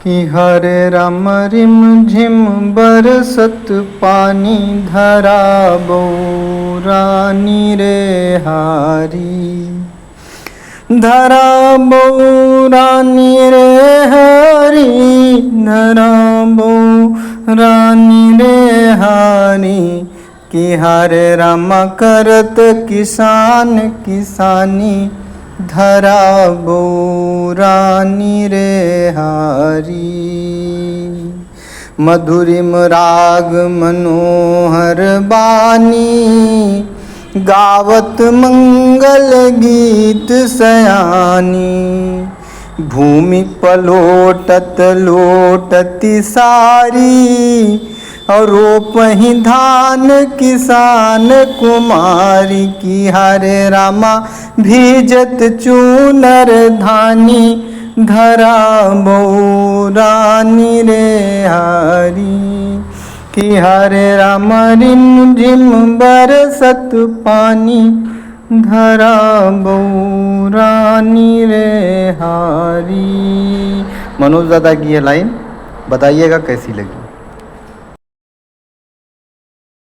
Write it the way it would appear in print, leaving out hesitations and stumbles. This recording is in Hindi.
कि हरे राम रिम झिम बरसत पानी धरा बौरानी रे हारी। धरा बौरानी रे हारी, धरा बौरानी रे हारी। कि हरे राम करत किसान किसानी धरा बौरानी रे हारी। मधुरिम राग मनोहर बानी गावत मंगल गीत सयानी। भूमि पलोटत लोटती सारी और रोपहि धान किसान कुमारी। की हरे रामा भीजत चूनर धानी धरा बौरानी रे हारी। कि हरे राम रिम झिम बरसत पानी धरा बौरानी रे हारी। मनोज दादा की ये लाइन बताइएगा कैसी लगी।